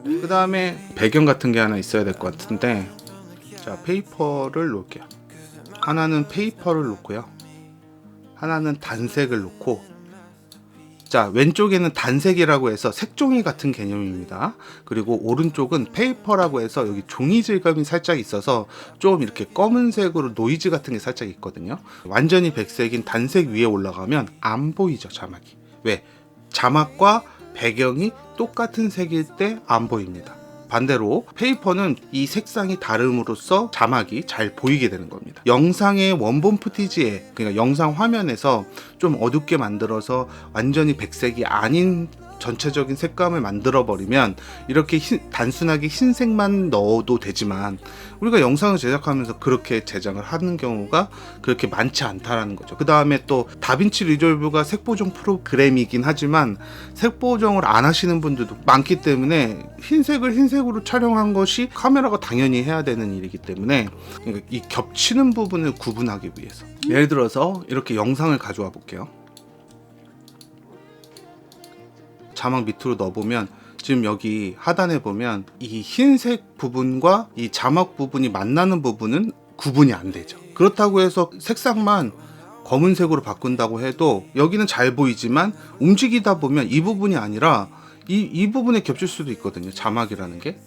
그 다음에 배경 같은 게 하나 있어야 될 것 같은데, 자, 페이퍼를 놓을게요. 하나는 페이퍼를 놓고요, 하나는 단색을 놓고, 자, 왼쪽에는 단색이라고 해서 색종이 같은 개념입니다. 그리고 오른쪽은 페이퍼라고 해서 여기 종이 질감이 살짝 있어서 좀 이렇게 검은색으로 노이즈 같은 게 살짝 있거든요. 완전히 백색인 단색 위에 올라가면 안 보이죠, 자막이. 왜? 자막과 배경이 똑같은 색일 때 안 보입니다. 반대로 페이퍼는 이 색상이 다름으로써 자막이 잘 보이게 되는 겁니다. 영상의 원본 푸티지에, 그러니까 영상 화면에서 좀 어둡게 만들어서 완전히 백색이 아닌 전체적인 색감을 만들어 버리면 이렇게 단순하게 흰색만 넣어도 되지만, 우리가 영상을 제작하면서 그렇게 제작을 하는 경우가 그렇게 많지 않다라는 거죠. 그 다음에 또 다빈치 리졸브가 색보정 프로그램이긴 하지만 색보정을 안 하시는 분들도 많기 때문에 흰색을 흰색으로 촬영한 것이 카메라가 당연히 해야 되는 일이기 때문에, 그러니까 이 겹치는 부분을 구분하기 위해서, 예를 들어서 이렇게 영상을 가져와 볼게요. 자막 밑으로 넣어보면 지금 여기 하단에 보면 이 흰색 부분과 이 자막 부분이 만나는 부분은 구분이 안 되죠. 그렇다고 해서 색상만 검은색으로 바꾼다고 해도 여기는 잘 보이지만 움직이다 보면 이 부분이 아니라 이 부분에 겹칠 수도 있거든요. 자막이라는 게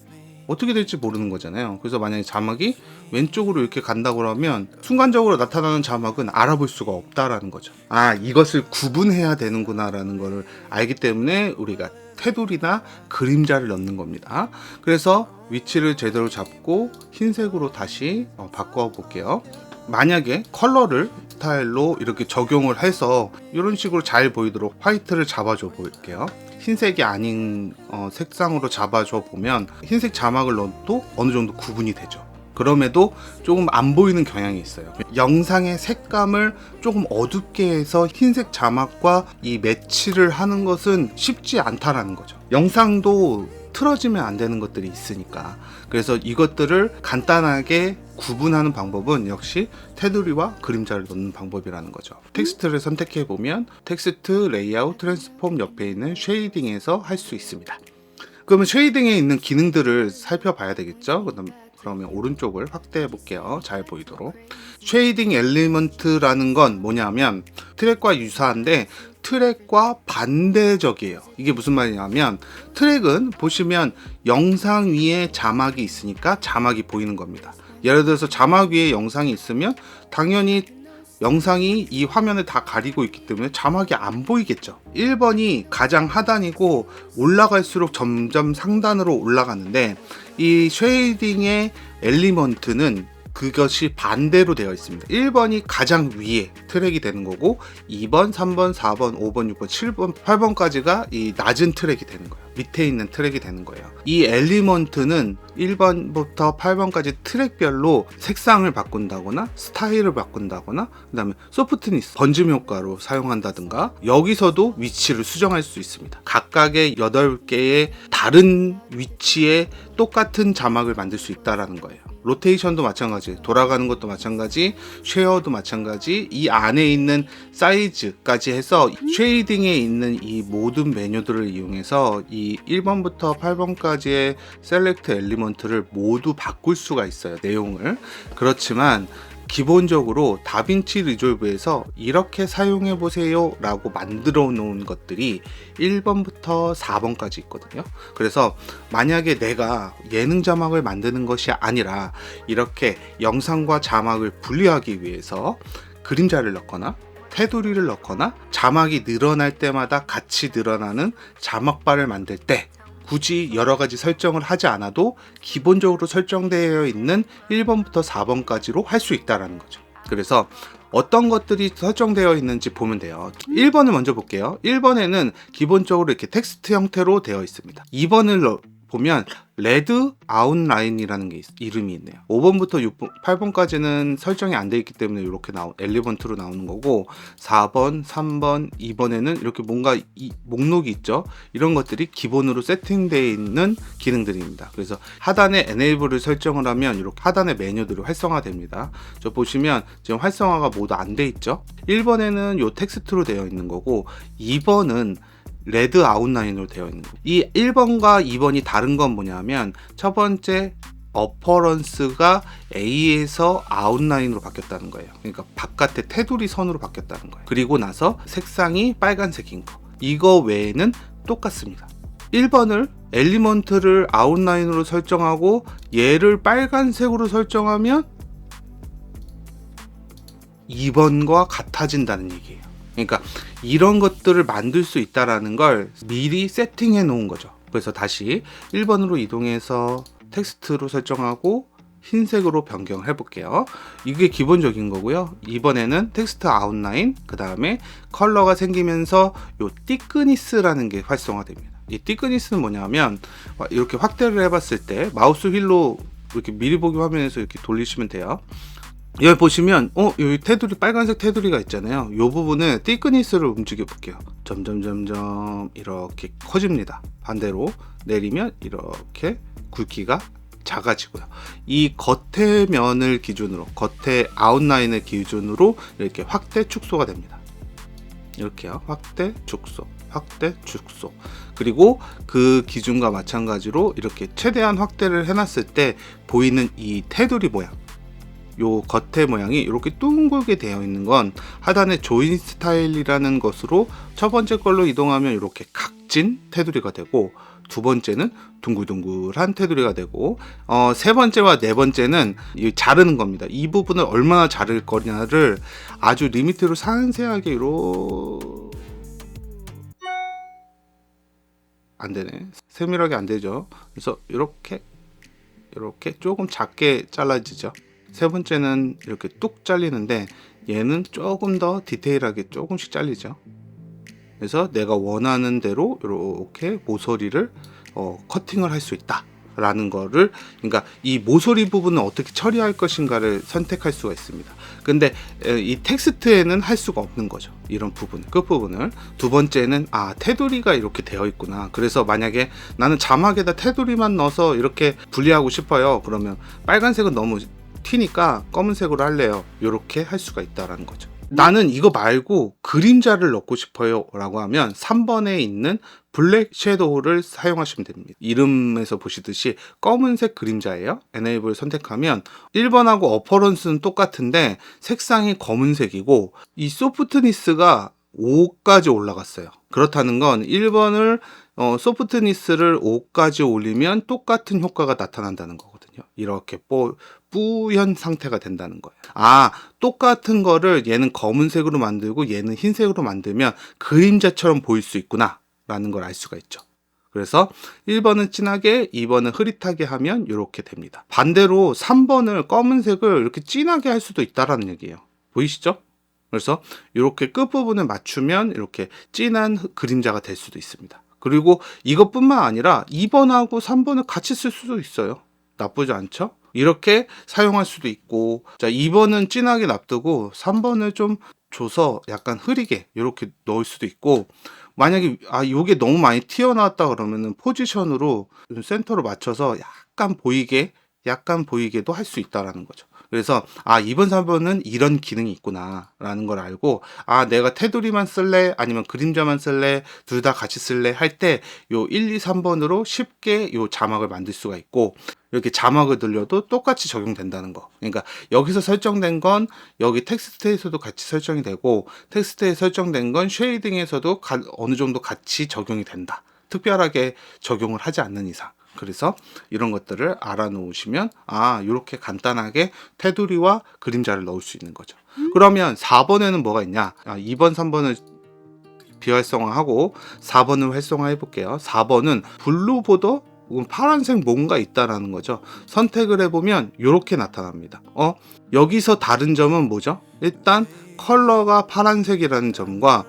어떻게 될지 모르는 거잖아요. 그래서 만약에 자막이 왼쪽으로 이렇게 간다고 하면 순간적으로 나타나는 자막은 알아볼 수가 없다라는 거죠. 아, 이것을 구분해야 되는구나 라는 거를 알기 때문에 우리가 테두리나 그림자를 넣는 겁니다. 그래서 위치를 제대로 잡고 흰색으로 다시 바꿔 볼게요. 만약에 컬러를 스타일로 이렇게 적용을 해서 이런 식으로 잘 보이도록 화이트를 잡아줘 볼게요. 흰색이 아닌 색상으로 잡아줘 보면 흰색 자막을 넣어도 어느 정도 구분이 되죠. 그럼에도 조금 안 보이는 경향이 있어요. 영상의 색감을 조금 어둡게 해서 흰색 자막과 이 매치를 하는 것은 쉽지 않다라는 거죠. 영상도 틀어지면 안 되는 것들이 있으니까. 그래서 이것들을 간단하게 구분하는 방법은 역시 테두리와 그림자를 넣는 방법이라는 거죠. 텍스트를 선택해 보면 텍스트, 레이아웃, 트랜스폼 옆에 있는 쉐이딩에서 할 수 있습니다. 그러면 쉐이딩에 있는 기능들을 살펴봐야 되겠죠. 그러면 오른쪽을 확대해 볼게요. 잘 보이도록. 쉐이딩 엘리먼트라는 건 뭐냐면 트랙과 유사한데 트랙과 반대적이에요. 이게 무슨 말이냐면, 트랙은 보시면 영상 위에 자막이 있으니까 자막이 보이는 겁니다. 예를 들어서 자막 위에 영상이 있으면 당연히 영상이 이 화면을 다 가리고 있기 때문에 자막이 안 보이겠죠. 1번이 가장 하단이고 올라갈수록 점점 상단으로 올라가는데, 이 쉐이딩의 엘리먼트는 그것이 반대로 되어 있습니다. 1번이 가장 위에 트랙이 되는 거고 2번, 3번, 4번, 5번, 6번, 7번, 8번까지가 이 낮은 트랙이 되는 거예요. 밑에 있는 트랙이 되는 거예요. 이 엘리먼트는 1번부터 8번까지 트랙별로 색상을 바꾼다거나 스타일을 바꾼다거나 그 다음에 소프트니스, 번짐 효과로 사용한다든가, 여기서도 위치를 수정할 수 있습니다. 각각의 8개의 다른 위치에 똑같은 자막을 만들 수 있다는 거예요. 로테이션도 마찬가지, 돌아가는 것도 마찬가지, 쉐어도 마찬가지, 이 안에 있는 사이즈까지 해서 쉐이딩에 있는 이 모든 메뉴들을 이용해서 이 1번부터 8번까지의 셀렉트 엘리먼트를 모두 바꿀 수가 있어요, 내용을. 그렇지만 기본적으로 다빈치 리졸브에서 이렇게 사용해 보세요 라고 만들어 놓은 것들이 1번부터 4번까지 있거든요. 그래서 만약에 내가 예능 자막을 만드는 것이 아니라 이렇게 영상과 자막을 분리하기 위해서 그림자를 넣거나 테두리를 넣거나 자막이 늘어날 때마다 같이 늘어나는 자막바를 만들 때 굳이 여러 가지 설정을 하지 않아도 기본적으로 설정되어 있는 1번부터 4번까지로 할 수 있다는 거죠. 그래서 어떤 것들이 설정되어 있는지 보면 돼요. 1번을 먼저 볼게요. 1번에는 기본적으로 이렇게 텍스트 형태로 되어 있습니다. 2번을 보면 레드 아웃라인이라는 게 이름이 있네요. 5번부터 6번, 8번까지는 설정이 안 돼 있기 때문에 이렇게 엘리먼트로 나오는 거고, 4번, 3번, 2번에는 이렇게 뭔가 목록이 있죠. 이런 것들이 기본으로 세팅되어 있는 기능들입니다. 그래서 하단에 Enable을 설정을 하면 이렇게 하단의 메뉴들이 활성화됩니다. 저 보시면 지금 활성화가 모두 안 돼 있죠. 1번에는 이 텍스트로 되어 있는 거고, 2번은 레드 아웃라인으로 되어 있는 거. 이 1번과 2번이 다른 건 뭐냐면 첫 번째 어퍼런스가 A에서 아웃라인으로 바뀌었다는 거예요. 그러니까 바깥에 테두리 선으로 바뀌었다는 거예요. 그리고 나서 색상이 빨간색인 거. 이거 외에는 똑같습니다. 1번을 엘리먼트를 아웃라인으로 설정하고 얘를 빨간색으로 설정하면 2번과 같아진다는 얘기예요. 그러니까 이런 것들을 만들 수 있다라는 걸 미리 세팅해 놓은 거죠. 그래서 다시 1번으로 이동해서 텍스트로 설정하고 흰색으로 변경을 해볼게요. 이게 기본적인 거고요. 이번에는 텍스트 아웃라인, 그 다음에 컬러가 생기면서 요 띠크니스라는 게 활성화됩니다. 이 띠크니스는 뭐냐면 이렇게 확대를 해봤을 때 마우스 휠로 이렇게 미리 보기 화면에서 이렇게 돌리시면 돼요. 여기 보시면 여기 테두리, 빨간색 테두리가 있잖아요. 이 부분에 띠크니스를 움직여 볼게요. 점점 이렇게 커집니다. 반대로 내리면 이렇게 굵기가 작아지고요. 이 겉의 면을 기준으로, 겉의 아웃라인을 기준으로 이렇게 확대 축소가 됩니다. 이렇게요. 확대 축소, 확대 축소. 그리고 그 기준과 마찬가지로 이렇게 최대한 확대를 해놨을 때 보이는 이 테두리 모양, 요 겉의 모양이 이렇게 둥글게 되어 있는 건 하단에 조인 스타일이라는 것으로 첫 번째 걸로 이동하면 이렇게 각진 테두리가 되고, 두 번째는 둥글둥글한 테두리가 되고, 세 번째와 네 번째는 자르는 겁니다. 이 부분을 얼마나 자를 거냐를 아주 리미트로 상세하게 안 되네. 세밀하게 안 되죠. 그래서 이렇게 조금 작게 잘라지죠. 세 번째는 이렇게 뚝 잘리는데 얘는 조금 더 디테일하게 조금씩 잘리죠. 그래서 내가 원하는 대로 이렇게 모서리를 커팅을 할 수 있다 라는 거를, 그러니까 이 모서리 부분은 어떻게 처리할 것인가를 선택할 수가 있습니다. 근데 이 텍스트에는 할 수가 없는 거죠. 이런 부분, 끝부분을. 두 번째는 테두리가 이렇게 되어 있구나. 그래서 만약에 나는 자막에다 테두리만 넣어서 이렇게 분리하고 싶어요. 그러면 빨간색은 너무 튀니까 검은색으로 할래요. 이렇게 할 수가 있다라는 거죠. 나는 이거 말고 그림자를 넣고 싶어요 라고 하면 3번에 있는 블랙 섀도우를 사용하시면 됩니다. 이름에서 보시듯이 검은색 그림자예요. Enable 선택하면 1번하고 어퍼런스는 똑같은데 색상이 검은색이고 이 소프트니스가 5까지 올라갔어요. 그렇다는 건 1번을 소프트니스를 5까지 올리면 똑같은 효과가 나타난다는 거거든요. 이렇게 뿌연 상태가 된다는 거예요. 똑같은 거를 얘는 검은색으로 만들고 얘는 흰색으로 만들면 그림자처럼 보일 수 있구나 라는 걸 알 수가 있죠. 그래서 1번은 진하게, 2번은 흐릿하게 하면 이렇게 됩니다. 반대로 3번을 검은색을 이렇게 진하게 할 수도 있다라는 얘기예요. 보이시죠? 그래서 이렇게 끝부분을 맞추면 이렇게 진한 그림자가 될 수도 있습니다. 그리고 이것뿐만 아니라 2번하고 3번을 같이 쓸 수도 있어요. 나쁘지 않죠? 이렇게 사용할 수도 있고, 자, 2번은 진하게 놔두고 3번을 좀 줘서 약간 흐리게 이렇게 넣을 수도 있고, 만약에 이게 너무 많이 튀어나왔다 그러면은 포지션으로 센터로 맞춰서 약간 보이게도 할 수 있다라는 거죠. 그래서 2번, 3번은 이런 기능이 있구나 라는 걸 알고, 내가 테두리만 쓸래 아니면 그림자만 쓸래 둘 다 같이 쓸래 할 때 요 1, 2, 3번으로 쉽게 요 자막을 만들 수가 있고, 이렇게 자막을 들려도 똑같이 적용된다는 거. 그러니까 여기서 설정된 건 여기 텍스트에서도 같이 설정이 되고, 텍스트에 설정된 건 쉐이딩에서도 어느 정도 같이 적용이 된다. 특별하게 적용을 하지 않는 이상. 그래서 이런 것들을 알아놓으시면 이렇게 간단하게 테두리와 그림자를 넣을 수 있는 거죠. 그러면 4번에는 뭐가 있냐? 2번, 3번을 비활성화하고 4번을 활성화해 볼게요. 4번은 블루 보더 파란색 뭔가 있다라는 거죠. 선택을 해보면 이렇게 나타납니다. 여기서 다른 점은 뭐죠? 일단 컬러가 파란색이라는 점과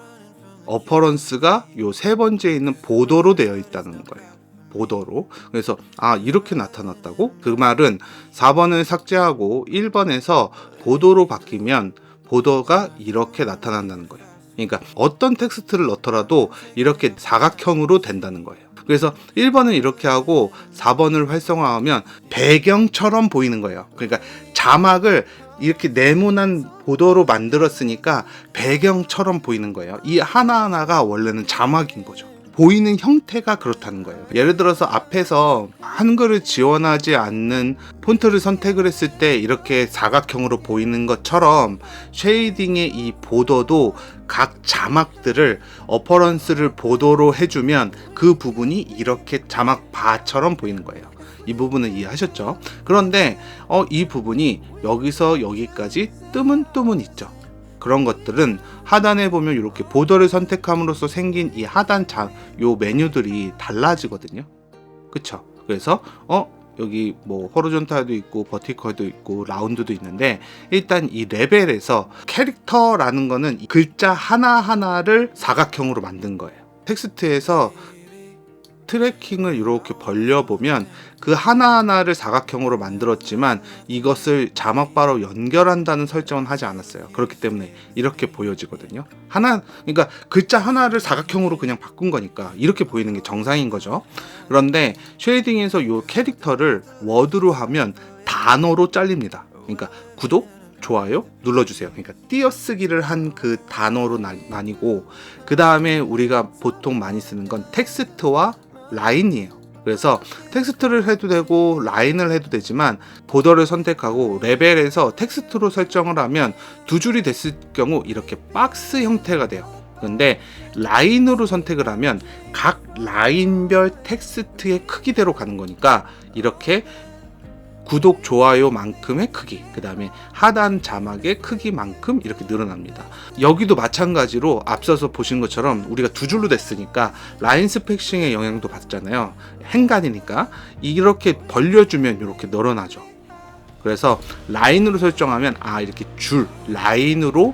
어퍼런스가 요 세 번째에 있는 보더로 되어 있다는 거예요. 보더로. 그래서 이렇게 나타났다고? 그 말은 4번을 삭제하고 1번에서 보더로 바뀌면 보더가 이렇게 나타난다는 거예요. 그러니까 어떤 텍스트를 넣더라도 이렇게 사각형으로 된다는 거예요. 그래서 1번은 이렇게 하고 4번을 활성화하면 배경처럼 보이는 거예요. 그러니까 자막을 이렇게 네모난 보더로 만들었으니까 배경처럼 보이는 거예요. 이 하나하나가 원래는 자막인 거죠. 보이는 형태가 그렇다는 거예요. 예를 들어서 앞에서 한글을 지원하지 않는 폰트를 선택을 했을 때 이렇게 사각형으로 보이는 것처럼 쉐이딩의 이 보더도 각 자막들을 어퍼런스를 보더로 해주면 그 부분이 이렇게 자막 바처럼 보이는 거예요. 이 부분은 이해하셨죠? 그런데 이 부분이 여기서 여기까지 뜨문뜨문 있죠. 그런 것들은 하단에 보면 이렇게 보더를 선택함으로써 생긴 이 하단 요 메뉴들이 달라지거든요. 그쵸? 그래서 여기 뭐 호리존탈도 있고 버티컬도 있고 라운드도 있는데, 일단 이 레벨에서 캐릭터라는 거는 글자 하나하나를 사각형으로 만든 거예요. 텍스트에서 트래킹을 이렇게 벌려보면 그 하나하나를 사각형으로 만들었지만 이것을 자막바로 연결한다는 설정은 하지 않았어요. 그렇기 때문에 이렇게 보여지거든요. 그러니까 글자 하나를 사각형으로 그냥 바꾼 거니까 이렇게 보이는 게 정상인 거죠. 그런데 쉐이딩에서 이 캐릭터를 워드로 하면 단어로 잘립니다. 그러니까 구독, 좋아요 눌러주세요. 그러니까 띄어쓰기를 한 그 단어로 나뉘고, 그 다음에 우리가 보통 많이 쓰는 건 텍스트와 라인이에요. 그래서 텍스트를 해도 되고 라인을 해도 되지만 보더를 선택하고 레벨에서 텍스트로 설정을 하면 두 줄이 됐을 경우 이렇게 박스 형태가 돼요. 그런데 라인으로 선택을 하면 각 라인별 텍스트의 크기대로 가는 거니까 이렇게 구독, 좋아요만큼의 크기, 그 다음에 하단 자막의 크기만큼 이렇게 늘어납니다. 여기도 마찬가지로 앞서서 보신 것처럼 우리가 두 줄로 됐으니까 라인 스페이싱의 영향도 받잖아요. 행간이니까 이렇게 벌려주면 이렇게 늘어나죠. 그래서 라인으로 설정하면 이렇게 줄, 라인으로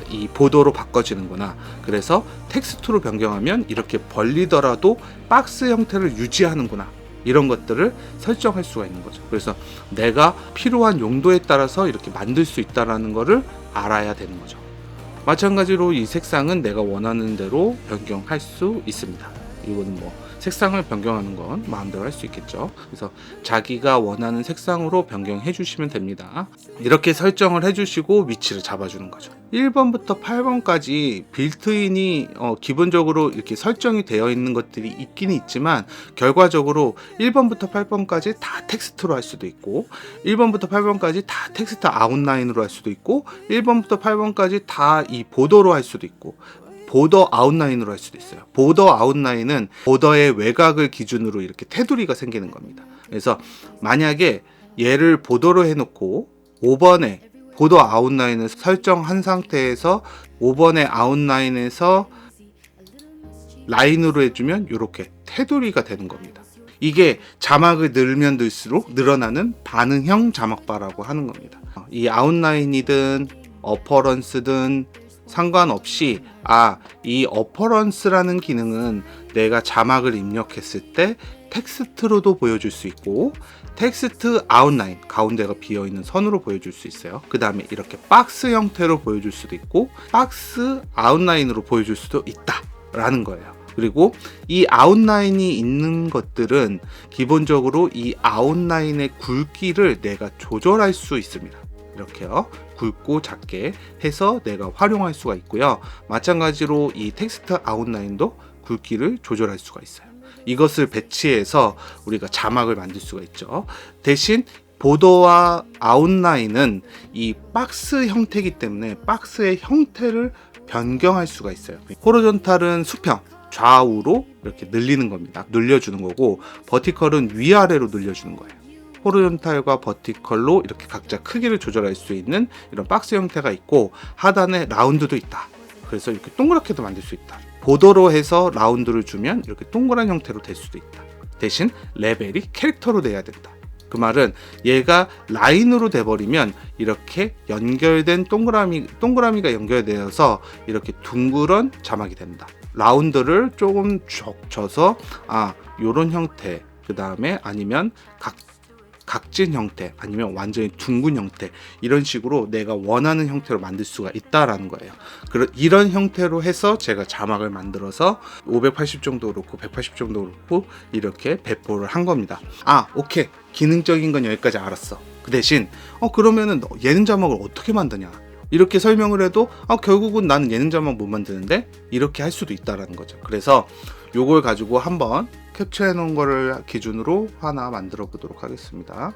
이 보도로 바꿔지는구나. 그래서 텍스트로 변경하면 이렇게 벌리더라도 박스 형태를 유지하는구나. 이런 것들을 설정할 수가 있는 거죠. 그래서 내가 필요한 용도에 따라서 이렇게 만들 수 있다는 것을 알아야 되는 거죠. 마찬가지로 이 색상은 내가 원하는 대로 변경할 수 있습니다. 이거는 뭐 색상을 변경하는 건 마음대로 할 수 있겠죠. 그래서 자기가 원하는 색상으로 변경해 주시면 됩니다. 이렇게 설정을 해주시고 위치를 잡아주는 거죠. 1번부터 8번까지 빌트인이 기본적으로 이렇게 설정이 되어 있는 것들이 있긴 있지만, 결과적으로 1번부터 8번까지 다 텍스트로 할 수도 있고 1번부터 8번까지 다 텍스트 아웃라인으로 할 수도 있고 1번부터 8번까지 다 이 보더로 할 수도 있고 보더 아웃라인으로 할 수도 있어요. 보더 아웃라인은 보더의 외곽을 기준으로 이렇게 테두리가 생기는 겁니다. 그래서 만약에 얘를 보더로 해놓고 5번에 보더 아웃라인을 설정한 상태에서 5번의 아웃라인에서 라인으로 해주면 이렇게 테두리가 되는 겁니다. 이게 자막을 늘면 늘수록 늘어나는 반응형 자막바라고 하는 겁니다. 이 아웃라인이든 어퍼런스든 상관없이 이 어퍼런스라는 기능은 내가 자막을 입력했을 때 텍스트로도 보여줄 수 있고, 텍스트 아웃라인, 가운데가 비어있는 선으로 보여줄 수 있어요. 그 다음에 이렇게 박스 형태로 보여줄 수도 있고 박스 아웃라인으로 보여줄 수도 있다 라는 거예요. 그리고 이 아웃라인이 있는 것들은 기본적으로 이 아웃라인의 굵기를 내가 조절할 수 있습니다. 이렇게요. 굵고 작게 해서 내가 활용할 수가 있고요. 마찬가지로 이 텍스트 아웃라인도 굵기를 조절할 수가 있어요. 이것을 배치해서 우리가 자막을 만들 수가 있죠. 대신 보더와 아웃라인은 이 박스 형태이기 때문에 박스의 형태를 변경할 수가 있어요. 호리존탈은 수평, 좌우로 이렇게 늘리는 겁니다. 늘려주는 거고, 버티컬은 위아래로 늘려주는 거예요. 호리존탈과 버티컬로 이렇게 각자 크기를 조절할 수 있는 이런 박스 형태가 있고, 하단에 라운드도 있다. 그래서 이렇게 동그랗게도 만들 수 있다. 보더로 해서 라운드를 주면 이렇게 동그란 형태로 될 수도 있다. 대신 레벨이 캐릭터로 돼야 된다. 그 말은 얘가 라인으로 돼버리면 이렇게 연결된 동그라미가 연결되어서 이렇게 둥그런 자막이 된다. 라운드를 조금 적셔서 요런 형태, 그 다음에 아니면 각진 형태, 아니면 완전히 둥근 형태, 이런 식으로 내가 원하는 형태로 만들 수가 있다라는 거예요. 이런 형태로 해서 제가 자막을 만들어서 580 정도 그렇고 180 정도 그렇고 이렇게 배포를 한 겁니다. 오케이, 기능적인 건 여기까지 알았어. 그 대신 그러면은 예능 자막을 어떻게 만드냐, 이렇게 설명을 해도 결국은 나는 예능 자막 못 만드는데 이렇게 할 수도 있다라는 거죠. 그래서 요걸 가지고 한번 캡처해 놓은 거를 기준으로 하나 만들어 보도록 하겠습니다.